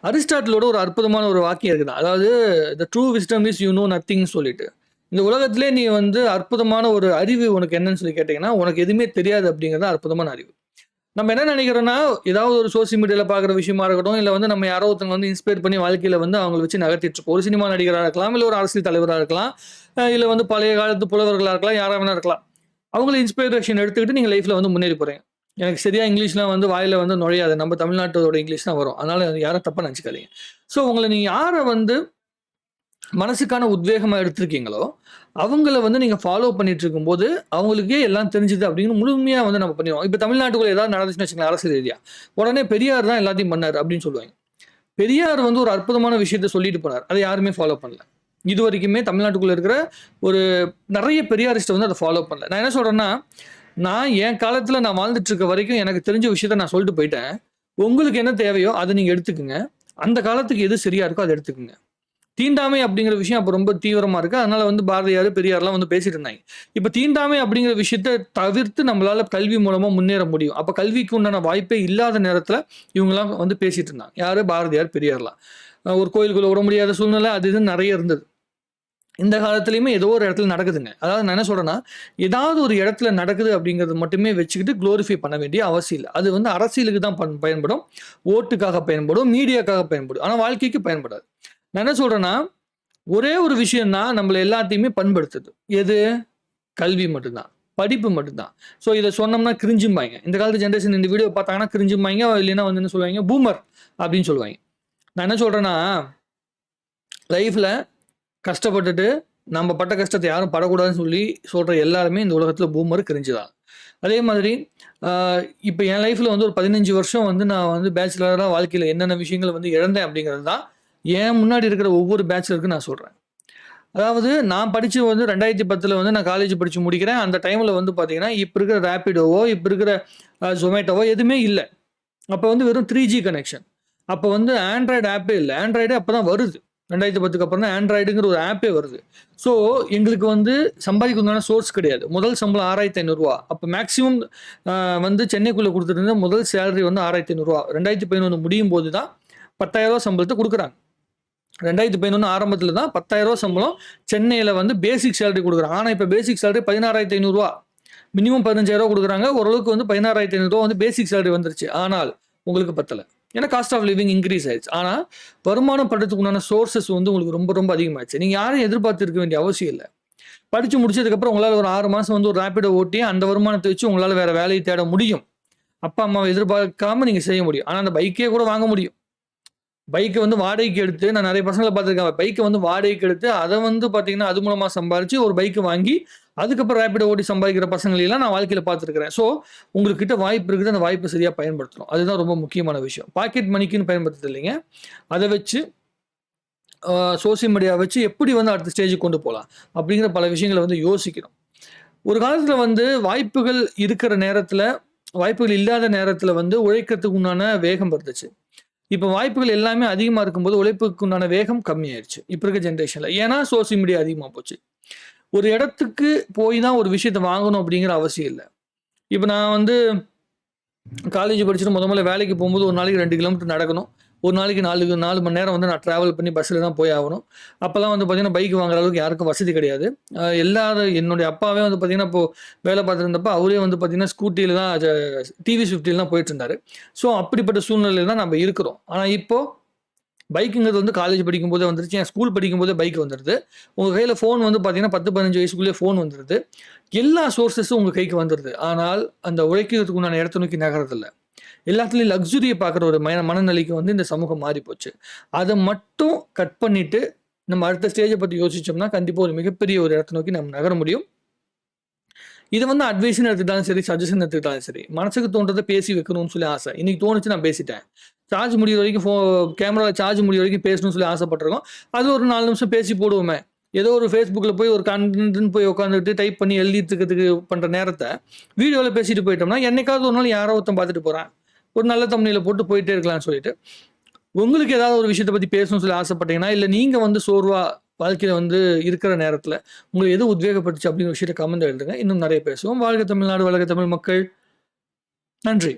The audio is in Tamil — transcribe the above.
அரிஸ்டாட்டிலோட ஒரு அற்புதமான ஒரு வாக்கியம் இருக்குதான். அதாவது the true wisdom is you know நத்திங்ன்னு சொல்லிட்டு. இந்த உலகத்திலே நீ வந்து அற்புதமான ஒரு அறிவு உனக்கு என்னன்னு சொல்லி கேட்டீங்கன்னா, உனக்கு எதுவுமே தெரியாது அப்படிங்கிறது தான் அற்புதமான அறிவு. நம்ம என்ன நினைக்கிறோம்னா, ஏதாவது ஒரு சோசியல் மீடியால பார்க்குற விஷயமா இருக்கட்டும், இல்ல வந்து நம்ம யாரோ ஒருத்தவங்க வந்து இன்ஸ்பயர் பண்ணி வாழ்க்கையில வந்து அவங்கள வச்சு நகர்த்திட்டு இருக்கோம். ஒரு சினிமா நடிகரா இருக்கலாம், இல்ல ஒரு அரசியல் தலைவரா இருக்கலாம், இல்ல வந்து பழைய காலத்து புலவர்களா இருக்கலாம், யாரா வேணா இருக்கலாம். அவங்கள இன்ஸ்பிரேஷன் எடுத்துக்கிட்டு நீங்க லைஃப்ல வந்து முன்னேறி போறீங்க. எனக்கு சரியா இங்கிலீஷ்லாம் வந்து வாயில வந்து நுழையாது. நம்ம தமிழ்நாட்டோட இங்கிலீஷ் தான் வரும். அதனால யாரும் தப்பா நினைச்சுக்காதீங்க. ஸோ உங்கள நீங்க யார வந்து மனசுக்கான உத்வேகமா எடுத்திருக்கீங்களோ, அவங்கள வந்து நீங்க ஃபாலோ பண்ணிட்டு இருக்கும்போது, அவங்களுக்கே எல்லாம் தெரிஞ்சுது அப்படின்னு முழுமையா வந்து நம்ம பண்ணிருவோம். இப்ப தமிழ்நாட்டுக்குள்ள ஏதாவது நடந்துச்சுன்னு வச்சுக்கங்களேன் அரசியல் ரீதியா. உடனே பெரியார் தான் எல்லாத்தையும் பண்ணாரு அப்படின்னு சொல்லுவாங்க. பெரியார் வந்து ஒரு அற்புதமான விஷயத்த சொல்லிட்டு போனார். அத யாருமே ஃபாலோ பண்ணல. இதுவரைக்குமே தமிழ்நாட்டுக்குள்ள இருக்கிற ஒரு நெறைய பெரியாரிஸ்ட் வந்து அத ஃபாலோ பண்ணல. நான் என்ன சொல்றேன்னா, நான் என் காலத்துல நான் வாழ்ந்துட்டு இருக்க வரைக்கும் எனக்கு தெரிஞ்ச விஷயத்த நான் சொல்லிட்டு போயிட்டேன். உங்களுக்கு என்ன தேவையோ அத நீங்க எடுத்துக்கங்க. அந்த காலத்துக்கு எது சரியா இருக்கோ அத எடுத்துக்கங்க. தீண்டாமை அப்படிங்கிற விஷயம் அப்ப ரொம்ப தீவிரமா இருக்கு. அதனால வந்து பாரதியார், பெரியார்லாம் வந்து பேசிட்டு இருந்தாங்க. இப்ப தீண்டாமை அப்படிங்கிற விஷயத்த தவிர்த்து நம்மளால கல்வி மூலமா முன்னேற முடியும். அப்ப கல்விக்கு உண்டான வாய்ப்பே இல்லாத நேரத்துல இவங்கலாம் வந்து பேசிட்டு இருந்தாங்க. யாரு? பாரதியார், பெரியார்லாம். ஒரு கோயிலுக்குள்ள விட முடியாத சூழ்நிலை அது இதுன்னு நெறைய இருந்தது. இந்த காலத்திலயுமே ஏதோ ஒரு இடத்துல நடக்குதுங்க. அதாவது நான் என்ன சொல்றேன்னா, ஏதாவது ஒரு இடத்துல நடக்குது அப்படிங்கிறது மட்டுமே வச்சுக்கிட்டு குளோரிஃபை பண்ண வேண்டிய அவசியம் இல்ல. அது வந்து அரசியலுக்கு தான் பயன்படும். ஓட்டுக்காக பயன்படும், மீடியாக்காக பயன்படும். ஆனா வாழ்க்கைக்கு பயன்படாது. நான் என்ன சொல்றேன்னா, ஒரே ஒரு விஷயம் தான் நம்மள எல்லாத்தையுமே பண்படுத்துது. எது? கல்வி மட்டும் தான். படிப்பு மட்டும் தான். ஸோ இத சொன்னோம்னா கிரிஞ்சும்பாய்ங்க. இந்த காலத்து ஜெனரேஷன் இந்த வீடியோ பார்த்தாங்கன்னா கிரிஞ்சும்பாய்ங்க. இல்லைன்னா வந்து என்ன சொல்லுவாய்ங்க, பூமர் அப்படின்னு சொல்லுவாய்ங்க. நான் என்ன சொல்றேன்னா, லைஃப்ல கஷ்டப்பட்டுட்டு நம்ம பட்ட கஷ்டத்த யாரும் படக்கூடாதுன்னு சொல்லி சொல்ற எல்லாருமே இந்த உலகத்துல பூமர், கிரிஞ்சு தான். அதே மாதிரி அ இப்ப என் லைஃப்ல வந்து ஒரு 15 வருஷம் வந்து நான் வந்து பேச்சுலரா வாழ்க்கையில என்னென்ன விஷயங்கள வந்து இழந்தேன் அப்படிங்கிறது தான், என் முன்னாடி இருக்கிற ஒவ்வொரு பேச்சுலருக்கும் நான் சொல்றேன். அதாவது நான் படிச்சு வந்து 2010ல வந்து நான் காலேஜ் படிச்சு முடிக்கிறேன். அந்த டைம்ல வந்து பார்த்தீங்கன்னா, இப்ப இருக்கிற ரேப்பிடோவோ, இப்ப இருக்கிற Zomatoவோ எதுவுமே இல்ல. அப்ப வந்து வெறும் 3G கனெக்ஷன். அப்ப வந்து ஆண்ட்ராய்டு ஆப்பே இல்ல. ஆண்ட்ராய்டே அப்பதான் வருது. 2010க்கு அப்புறம் தான் ஆண்ட்ராய்டுங்கிற ஒரு ஆப்பே வருது. ஸோ எங்களுக்கு வந்து சம்பாதிக்கிறதுக்கான சோர்ஸ் கிடையாது. முதல் சம்பளம் ரூ. 6,500. அப்ப மேக்ஸிமம் வந்து சென்னைக்குள்ள குடுத்துட்டு இருந்த முதல் சேலரி வந்து ரூ. 6,500. 2011 முடியும்போது தான் ரூ. 10,000 சம்பளத்த குடுக்குறாங்க. 2011 ஆரம்பத்துல தான் ரூ. 10,000 சம்பளம் சென்னையில வந்து பேசிக் சேலரி குடுக்குறாங்க. ஆனா இப்ப பேசிக் சேலரி ரூ. 16,500. மினிமம் ரூ. 15,000 குடுக்குறாங்க. ஓரளவுக்கு வந்து ரூ. 16,500 வந்து பேசிக் சேலரி வந்துருச்சு. ஆனால் உங்களுக்கு பத்தல. ஏன்னா காஸ்ட் ஆஃப் லிவிங் இன்கிரீஸ் ஆயிடுச்சு. ஆனா வருமானம் பண்றதுக்கு உண்டான சோர்சஸ் வந்து உங்களுக்கு ரொம்ப ரொம்ப அதிகமாயிடுச்சு. நீங்க யாரையும் எதிர்பார்த்து இருக்க வேண்டிய அவசியம் இல்ல. படிச்சு முடிச்சதுக்கு அப்புறம் உங்களால ஒரு 6 மாசம் வந்து ஒரு ரேபிடோ ஓட்டி அந்த வருமானத்த வச்சு உங்களால வேற வேலைய தேட முடியும். அப்பா, அம்மாவ எதிர்பார்க்காம நீங்க செய்ய முடியும். ஆனா அந்த பைக்கே கூட வாங்க முடியும். பைக்க வந்து வாடகைக்கு எடுத்து நான் நெறைய பசங்கள பார்த்துருக்கேன். பைக்க வந்து வாடகைக்கு எடுத்து, அத வந்து பார்த்தீங்கன்னா, அது மூலமா சம்பாரிச்சு ஒரு பைக் வாங்கி, அதுக்கப்புறம் ரேபிடோ ஓட்டி சம்பாதிக்கிற பசங்களயெல்லாம் நான் வாழ்க்கையில பார்த்துருக்கிறேன். ஸோ, உங்ககிட்ட வாய்ப்பு இருக்குது. அந்த வாய்ப்ப சரியா பயன்படுத்தணும். அதுதான் ரொம்ப முக்கியமான விஷயம். பாக்கெட் மணிக்குன்னு பயன்படுத்துறது இல்லைங்க. அத வச்சு அ சோசியல் மீடியா வச்சு எப்படி வந்து அடுத்த ஸ்டேஜ்க்கு கொண்டு போலாம்? அப்படிங்கிற பல விஷயங்கள வந்து யோசிக்கணும். ஒரு காலத்துல வந்து வாய்ப்புகள் இருக்கிற நேரத்துல, வாய்ப்புகள் இல்லாத நேரத்துல வந்து உழைக்கிறதுக்கு உண்டான வேகம் இருந்துச்சு. இப்ப வாய்ப்புகள் எல்லாமே அதிகமா இருக்கும்போது, உழைப்புக்கு உண்டான வேகம் கம்மியாயிருச்சு. இப்ப இருக்க ஜெனரேஷன்ல. ஏன்னா, சோசியல் மீடியா அதிகமா போச்சு. ஒரு இடத்துக்கு போய் தான் ஒரு விஷயத்த வாங்கணும் அப்படிங்கிற அவசியம் இல்ல. இப்ப நான் வந்து காலேஜ் படிச்சுட்டு மொதல்ல வேலைக்கு போம்போது, ஒரு நாளைக்கு 2 கிலோமீட்டர் நடக்கணும். ஒரு நாளைக்கு 4 மணி நேரம் வந்து நான் டிராவல் பண்ணி பஸ்ல தான் போய் ஆகணும். அப்பலாம் வந்து பார்த்தீங்கன்னா, பைக் வாங்குற அளவுக்கு யாருக்கும் வசதி கிடையாது. எல்லாரும் என்னுடைய அப்பாவே வந்து பார்த்தீங்கன்னா, இப்போ வேலை பார்த்துருந்தப்ப அவரே வந்து பார்த்தீங்கன்னா, ஸ்கூட்டில தான் டிவிஎஸ் 50ல தான் போயிட்டுருந்தாரு. ஸோ அப்படிப்பட்ட சூழ்நிலையில தான் நம்ம இருக்கிறோம். ஆனா இப்போ பைக்குங்கிறது வந்து காலேஜ் படிக்கும்போதே வந்துருச்சு. என் ஸ்கூல் படிக்கும்போதே பைக் வந்துருது. உங்க கையில ஃபோன் வந்து பார்த்தீங்கன்னா, 10, 15 வயசுக்குள்ளேயே ஃபோன் வந்துருது. எல்லா சோர்ஸஸும் உங்க கைக்கு வந்துருது. ஆனால், அந்த உழைக்கிறதுக்கு உண்டான இடத்த நோக்கி நகர்றதில்ல. எல்லாத்துலயும் லக்ஸுரிய பார்க்குற ஒரு மனநிலைக்கு வந்து இந்த சமூகம் மாறி போச்சு. அத மட்டும் கட் பண்ணிட்டு, நம்ம அடுத்த ஸ்டேஜ பத்தி யோசிச்சோம்னா, கண்டிப்பா ஒரு மிகப்பெரிய ஒரு இடத்த நோக்கி நம்ம நகர முடியும். இத வந்து அட்வைஸ்ன்னு எடுத்துக்கிட்டாலும் சரி, சஜஷன் எடுத்துக்கிட்டாலும் சரி, மனசுக்கு தோன்றத பேசி வைக்கணும்னு சொல்லி ஆசை. இன்னைக்கு தோணுச்சு நான் பேசிட்டேன். சார்ஜ் முடியிற வரைக்கும் கேமரால சார்ஜ் முடியிற வரைக்கும் பேசணும்னு சொல்லி ஆசைப்பட்டுருக்கோம். அது ஒரு 4 நிமிஷம் பேசி போடுவோமே. ஏதோ ஒரு Facebookல போய் ஒரு கன்டென்ட்ன்னு போய் உட்காந்துட்டு டைப் பண்ணி எழுதிட்டு இருக்கிறதுக்கு பண்ற நேரத்த, வீடியோல பேசிட்டு போயிட்டோம்னா, என்னைக்காவது ஒரு நாள் யாரோ ஒருத்தன் பார்த்துட்டு போறான். ஒரு நல்ல தம்ப்நெயில போட்டு போயிட்டே இருக்கலாம்னு சொல்லிட்டு, உங்களுக்கு ஏதாவது ஒரு விஷயத்த பத்தி பேசணும்னு சொல்லி ஆசைப்பட்டீங்கன்னா, இல்ல நீங்க வந்து சோர்வா வாழ்க்கையில வந்து இருக்கிற நேரத்துல, உங்கள எது உத்வேகப்பட்டுச்சு அப்படிங்கிற விஷயத்த கமெண்ட்ல எழுதுங்க. இன்னும் நெறைய பேசுவோம். வாழ்க தமிழ்நாடு! வளர்க தமிழ் மக்கள்! நன்றி.